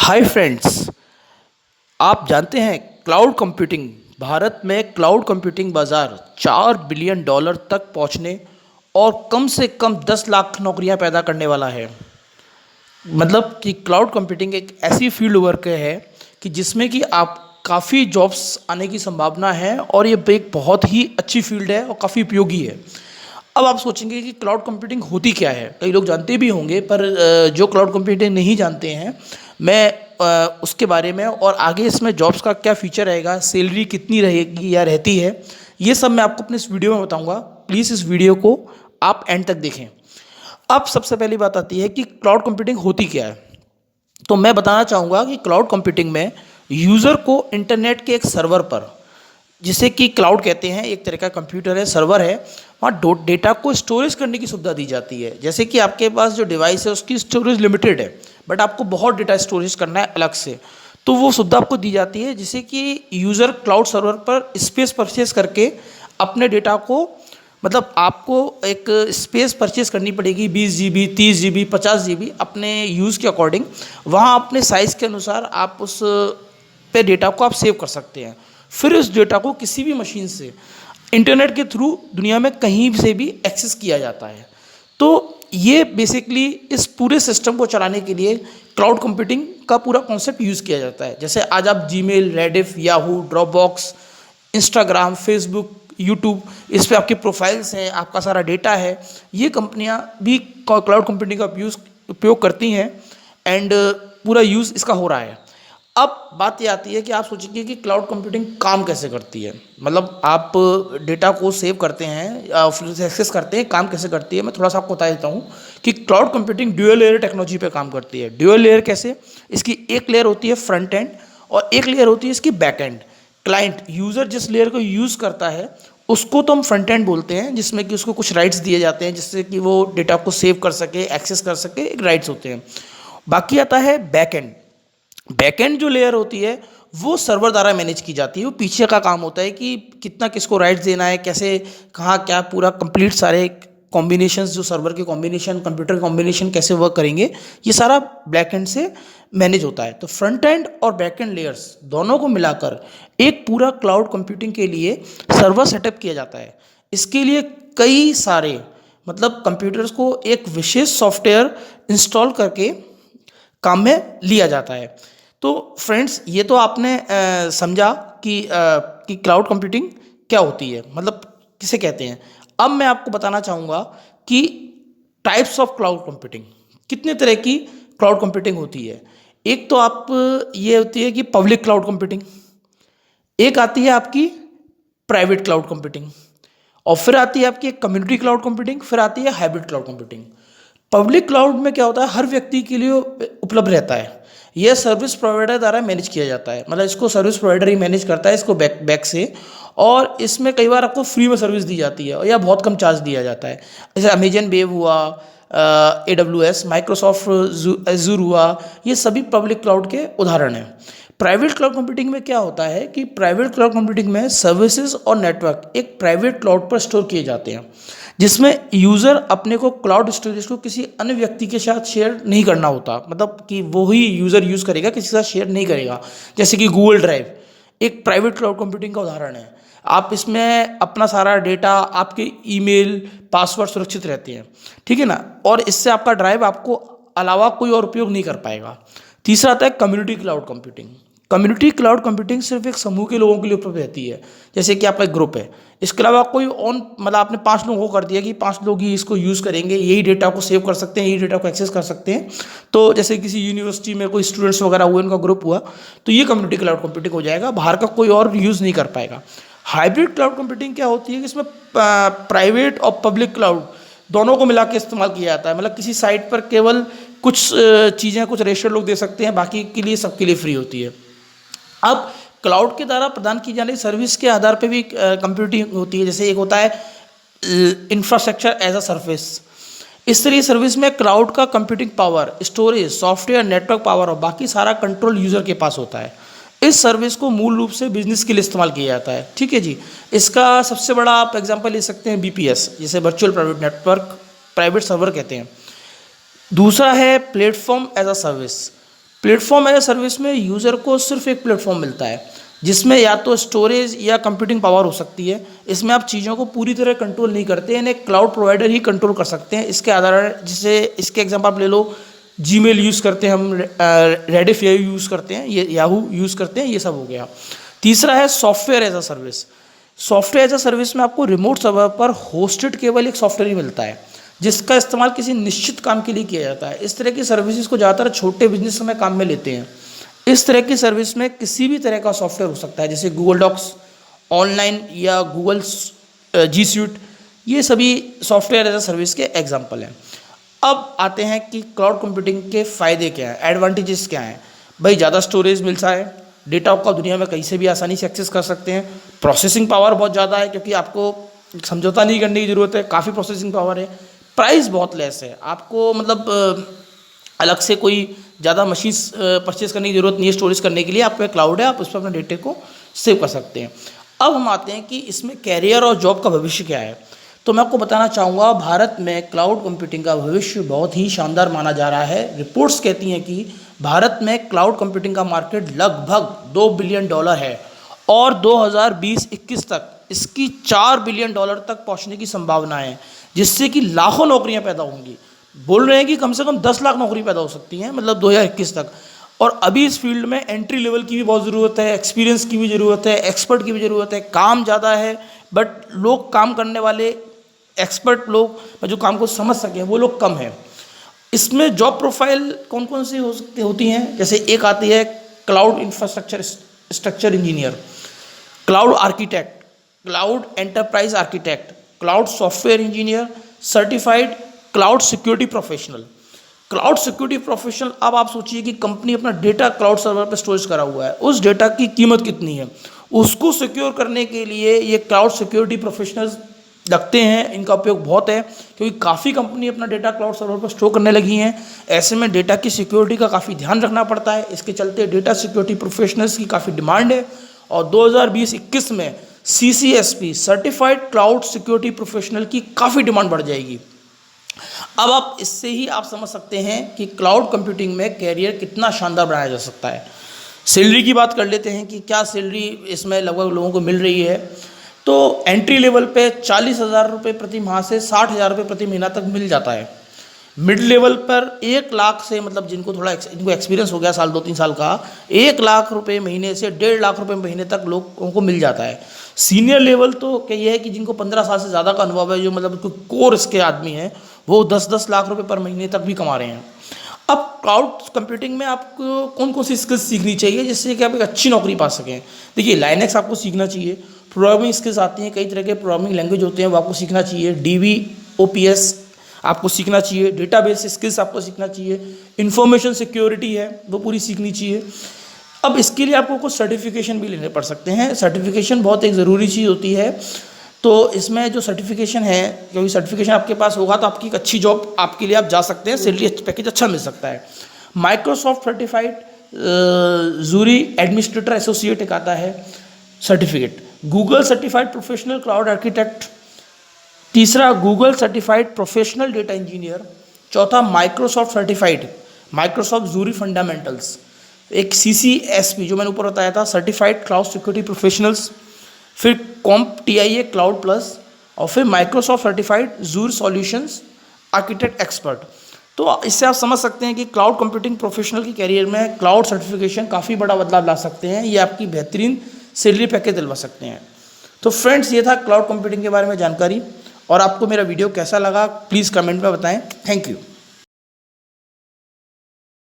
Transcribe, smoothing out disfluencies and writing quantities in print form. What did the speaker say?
Hi friends, आप जानते हैं क्लाउड कंप्यूटिंग भारत में क्लाउड कंप्यूटिंग बाजार $4 बिलियन तक पहुंचने और कम से कम 10 लाख नौकरियां पैदा करने वाला है। मतलब कि क्लाउड कंप्यूटिंग एक ऐसी फील्ड वर्क है कि जिसमें कि आप काफ़ी जॉब्स आने की संभावना है और ये एक बहुत ही अच्छी फील्ड है और काफ़ी उपयोगी है। अब आप सोचेंगे कि क्लाउड कंप्यूटिंग होती क्या है। कई लोग जानते भी होंगे, पर जो क्लाउड कंप्यूटिंग नहीं जानते हैं, मैं उसके बारे में और आगे इसमें जॉब्स का क्या फीचर रहेगा, सैलरी कितनी रहेगी या रहती है, ये सब मैं आपको अपने इस वीडियो में बताऊंगा। प्लीज़ इस वीडियो को आप एंड तक देखें। अब सबसे पहली बात आती है कि क्लाउड कंप्यूटिंग होती क्या है। तो मैं बताना चाहूँगा कि क्लाउड कंप्यूटिंग में यूज़र को इंटरनेट के एक सर्वर पर, जिसे कि क्लाउड कहते हैं, एक तरह का कंप्यूटर है, सर्वर है, वहाँ डेटा को स्टोरेज करने की सुविधा दी जाती है। जैसे कि आपके पास जो डिवाइस है उसकी स्टोरेज लिमिटेड है, बट आपको बहुत डेटा स्टोरेज करना है अलग से, तो वो सुविधा आपको दी जाती है, जिससे कि यूज़र क्लाउड सर्वर पर स्पेस परचेज करके अपने डेटा को, मतलब आपको एक स्पेस परचेज करनी पड़ेगी 20 GB, 30 GB, 50 GB अपने यूज़ के अकॉर्डिंग। वहाँ अपने साइज़ के अनुसार आप उस पे डेटा को आप सेव कर सकते हैं। फिर उस डेटा को किसी भी मशीन से इंटरनेट के थ्रू दुनिया में कहीं से भी एक्सेस किया जाता है। तो ये बेसिकली इस पूरे सिस्टम को चलाने के लिए क्लाउड कंप्यूटिंग का पूरा कॉन्सेप्ट यूज़ किया जाता है। जैसे आज आप Gmail, Rediff, Yahoo, Dropbox, Instagram, Facebook, YouTube, इस पे आपकी प्रोफाइल्स हैं, आपका सारा डेटा है, ये कंपनियां भी क्लाउड कंप्यूटिंग का उपयोग करती हैं एंड पूरा यूज़ इसका हो रहा है। अब बात ये आती है कि आप सोचेंगे कि क्लाउड कंप्यूटिंग काम कैसे करती है। मतलब आप डेटा को सेव करते हैं, फिर उसे एक्सेस करते हैं, काम कैसे करती है। मैं थोड़ा सा आपको बता देता हूँ कि cloud computing dual layer technology पे काम करती है। ड्यूअल लेयर कैसे? इसकी एक लेयर होती है फ्रंट एंड और एक लेयर होती है इसकी बैक एंड। क्लाइंट, यूज़र जिस लेयर को यूज़ करता है उसको तो हम फ्रंट एंड बोलते हैं, जिसमें कि उसको कुछ राइट्स दिए जाते हैं जिससे कि वो डेटा को सेव कर सके, एक्सेस कर सके, एक राइट्स होते हैं। बाकी आता है बैक एंड। बैकएंड जो लेयर होती है वो सर्वर द्वारा मैनेज की जाती है। वो पीछे का काम होता है कि कितना किसको राइट्स देना है, कैसे, कहाँ, क्या, पूरा कंप्लीट सारे कॉम्बिनेशंस, जो सर्वर के कॉम्बिनेशन, कंप्यूटर कॉम्बिनेशन कैसे वर्क करेंगे, ये सारा बैकएंड से मैनेज होता है। तो फ्रंट एंड और बैकएंड लेयर्स दोनों को मिलाकर एक पूरा क्लाउड कंप्यूटिंग के लिए सर्वर सेटअप किया जाता है। इसके लिए कई सारे, मतलब कंप्यूटर्स को एक विशेष सॉफ्टवेयर इंस्टॉल करके काम में लिया जाता है। तो फ्रेंड्स, ये तो आपने समझा कि क्लाउड कंप्यूटिंग क्या होती है, मतलब किसे कहते हैं। अब मैं आपको बताना चाहूँगा कि टाइप्स ऑफ क्लाउड कंप्यूटिंग, कितने तरह की क्लाउड कंप्यूटिंग होती है। एक तो आप ये होती है कि पब्लिक क्लाउड कंप्यूटिंग, एक आती है आपकी प्राइवेट क्लाउड कंप्यूटिंग, और फिर आती है आपकी कम्युनिटी क्लाउड कंप्यूटिंग, फिर आती है hybrid cloud computing. Public cloud में क्या होता है, हर व्यक्ति के लिए उपलब्ध रहता है। यह सर्विस प्रोवाइडर द्वारा मैनेज किया जाता है, मतलब इसको सर्विस प्रोवाइडर ही मैनेज करता है, इसको बैक से। और इसमें कई बार आपको फ्री में सर्विस दी जाती है या बहुत कम चार्ज दिया जाता है। जैसे अमेजन वेब हुआ, AWS, माइक्रोसॉफ्ट एजूर हुआ, ये सभी पब्लिक क्लाउड के उदाहरण हैं। प्राइवेट क्लाउड कंप्यूटिंग में क्या होता है कि प्राइवेट क्लाउड कंप्यूटिंग में सर्विसेज और नेटवर्क एक प्राइवेट क्लाउड पर स्टोर किए जाते हैं, जिसमें यूज़र अपने को क्लाउड स्टोरेज को किसी अन्य व्यक्ति के साथ शेयर नहीं करना होता। मतलब कि वो ही यूज़र यूज़ करेगा, किसी के साथ शेयर नहीं करेगा। जैसे कि गूगल ड्राइव एक प्राइवेट क्लाउड कंप्यूटिंग का उदाहरण है। आप इसमें अपना सारा डेटा, आपके ईमेल, पासवर्ड सुरक्षित रहते हैं, ठीक है ना, और इससे आपका ड्राइव आपको अलावा कोई और उपयोग नहीं कर पाएगा। तीसरा आता है community cloud computing. Community cloud computing सिर्फ एक समूह के लोगों के लिए उपलब्ध रहती है, जैसे कि आपका एक ग्रुप है, इसके अलावा कोई ऑन, मतलब आपने 5 लोगों को कर दिया कि 5 लोग ही इसको यूज़ करेंगे, यही डेटा को सेव कर सकते हैं, यही डेटा को एक्सेस कर सकते हैं। तो जैसे किसी यूनिवर्सिटी में कोई स्टूडेंट्स वगैरह हुए, उनका ग्रुप हुआ, तो ये कम्युनिटी क्लाउड कंप्यूटिंग हो जाएगा, बाहर का कोई और यूज़ नहीं कर पाएगा। हाइब्रिड क्लाउड कंप्यूटिंग क्या होती है कि इसमें प्राइवेट और पब्लिक क्लाउड दोनों को मिला के इस्तेमाल किया जाता है। मतलब किसी साइट पर केवल कुछ चीज़ें, कुछ रेशियो लोग दे सकते हैं, बाकी के लिए सबके लिए फ्री होती है। अब क्लाउड के द्वारा प्रदान की जाने सर्विस के आधार पे भी कंप्यूटिंग होती है। जैसे एक होता है इंफ्रास्ट्रक्चर एज अ सर्विस। इस तरह की सर्विस में क्लाउड का computing power, storage, software, network power और बाकी सारा कंट्रोल यूज़र के पास होता है। इस सर्विस को मूल रूप से बिजनेस के लिए इस्तेमाल किया जाता है, ठीक है जी। इसका सबसे बड़ा आप एग्जांपल ले सकते हैं BPS, जिसे virtual private network, private server कहते हैं। दूसरा है platform as a service. Platform as a service में यूज़र को सिर्फ एक प्लेटफॉर्म मिलता है जिसमें या तो स्टोरेज या कंप्यूटिंग पावर हो सकती है। इसमें आप चीज़ों को पूरी तरह कंट्रोल नहीं करते हैं, एक क्लाउड प्रोवाइडर ही कंट्रोल कर सकते हैं। इसके आधार जैसे इसके एग्जांपल आप ले लो, जीमेल यूज़ करते हैं हम, रेडिफ यूज़ करते हैं, ये याहू यूज़ करते हैं, ये सब हो गया। तीसरा है software as a service. Software as a service में आपको रिमोट सर्वर पर होस्टेड केवल एक सॉफ्टवेयर ही मिलता है जिसका इस्तेमाल किसी निश्चित काम के लिए किया जाता है। इस तरह की सर्विसेज को ज़्यादातर छोटे बिजनेस में काम में लेते हैं। इस तरह की सर्विस में किसी भी तरह का सॉफ्टवेयर हो सकता है, जैसे गूगल डॉक्स, ऑनलाइन या गूगल जी स्यूट, ये सभी सॉफ्टवेयर एज अ सर्विस के एग्जाम्पल हैं। अब आते हैं कि क्लाउड कंप्यूटिंग के फ़ायदे क्या हैं, एडवांटेजेस क्या हैं। भाई ज़्यादा स्टोरेज मिलता है, डेटा को आप दुनिया में कहीं से भी आसानी से एक्सेस कर सकते हैं। प्रोसेसिंग पावर बहुत ज़्यादा है क्योंकि आपको समझौता नहीं करने की ज़रूरत है, काफ़ी प्रोसेसिंग पावर है। प्राइस बहुत लेस है, आपको मतलब अलग से कोई ज़्यादा मशीन परचेज करने की ज़रूरत नहीं है स्टोरेज करने के लिए। आपका क्लाउड है, आप उस पर अपने डेटे को सेव कर सकते हैं। अब हम आते हैं कि इसमें कैरियर और जॉब का भविष्य क्या है। तो मैं आपको बताना चाहूँगा, भारत में क्लाउड कंप्यूटिंग का भविष्य बहुत ही शानदार माना जा रहा है। रिपोर्ट्स कहती हैं कि भारत में क्लाउड कंप्यूटिंग का मार्केट लगभग $2 बिलियन है और 2020-21 तक इसकी $4 बिलियन तक पहुँचने की संभावना है, जिससे कि लाखों नौकरियाँ पैदा होंगी। बोल रहे हैं कि कम से कम 10 लाख नौकरी पैदा हो सकती हैं, मतलब 2021 तक। और अभी इस फील्ड में एंट्री लेवल की भी बहुत ज़रूरत है, एक्सपीरियंस की भी ज़रूरत है, एक्सपर्ट की भी ज़रूरत है। काम ज़्यादा है बट लोग काम करने वाले एक्सपर्ट लोग जो काम को समझ सकें वो लोग कम हैं। इसमें जॉब प्रोफाइल कौन कौन सी होती हैं, जैसे एक आती है cloud infrastructure engineer, cloud architect, cloud enterprise architect, cloud software engineer, certified cloud security professional. Cloud security professional, अब आप सोचिए कि कंपनी अपना डेटा क्लाउड सर्वर पर स्टोरेज करा हुआ है, उस डेटा की कीमत कितनी है, उसको सिक्योर करने के लिए ये क्लाउड सिक्योरिटी प्रोफेशनल्स लगते हैं। इनका उपयोग बहुत है क्योंकि काफ़ी कंपनी अपना डेटा क्लाउड सर्वर पर स्टोर करने लगी हैं। ऐसे में डेटा की सिक्योरिटी का काफ़ी ध्यान रखना पड़ता है। इसके चलते डेटा सिक्योरिटी प्रोफेशनल्स की काफ़ी डिमांड है और 2020-21 में CCSP certified cloud security professional की काफ़ी डिमांड बढ़ जाएगी। अब आप इससे ही आप समझ सकते हैं कि क्लाउड कंप्यूटिंग में कैरियर कितना शानदार बनाया जा सकता है। सैलरी की बात कर लेते हैं कि क्या सैलरी इसमें लगभग लोगों को मिल रही है। तो एंट्री लेवल पे 40,000 रुपये प्रति माह से 60,000 रुपये प्रति महीना तक मिल जाता है। मिड लेवल पर 1 लाख से, मतलब जिनको एक्सपीरियंस हो गया साल 2-3 साल का, 1 लाख रुपये महीने से 1.5 लाख रुपये महीने तक लोगों को मिल जाता है। सीनियर लेवल तो क्या ये है कि जिनको 15 साल से ज़्यादा का अनुभव है, जो मतलब कोर इसके आदमी हैं, वो 10-10 लाख रुपये पर महीने तक भी कमा रहे हैं। अब क्लाउड कंप्यूटिंग में आपको कौन कौन सी स्किल्स सीखनी चाहिए जिससे कि आप एक अच्छी नौकरी पा सकें। देखिए, लाइनेक्स आपको सीखना चाहिए, प्रोग्रामिंग स्किल्स आती हैं, कई तरह के प्रोग्रामिंग लैंग्वेज होते हैं वो आपको सीखना चाहिए, DBOPS आपको सीखना चाहिए, डेटाबेस स्किल्स आपको सीखना चाहिए, इंफॉर्मेशन सिक्योरिटी है वो पूरी सीखनी चाहिए। अब इसके लिए आपको कुछ सर्टिफिकेशन भी लेने पड़ सकते हैं। सर्टिफिकेशन बहुत एक ज़रूरी चीज़ होती है। तो इसमें जो सर्टिफिकेशन है, क्योंकि सर्टिफिकेशन आपके पास होगा तो आपकी एक अच्छी जॉब आपके लिए आप जा सकते हैं, सैलरी पैकेज अच्छा मिल सकता है। Microsoft certified Azure administrator associate एक आता है certificate, Google certified professional cloud architect, तीसरा Google certified professional data engineer, चौथा Microsoft certified Microsoft Azure fundamentals, एक CCSP जो मैंने ऊपर बताया था सर्टिफाइड क्लाउड सिक्योरिटी प्रोफेशनल्स, फिर CompTIA क्लाउड प्लस, और फिर Microsoft certified Azure solutions architect expert. तो इससे आप समझ सकते हैं कि क्लाउड कंप्यूटिंग प्रोफेशनल की कैरियर में क्लाउड सर्टिफिकेशन काफ़ी बड़ा बदलाव ला सकते हैं, ये आपकी बेहतरीन सैलरी पैकेज दिलवा सकते हैं। तो फ्रेंड्स, ये था क्लाउड कंप्यूटिंग के बारे में जानकारी, और आपको मेरा वीडियो कैसा लगा प्लीज़ कमेंट में बताएं। Thank you.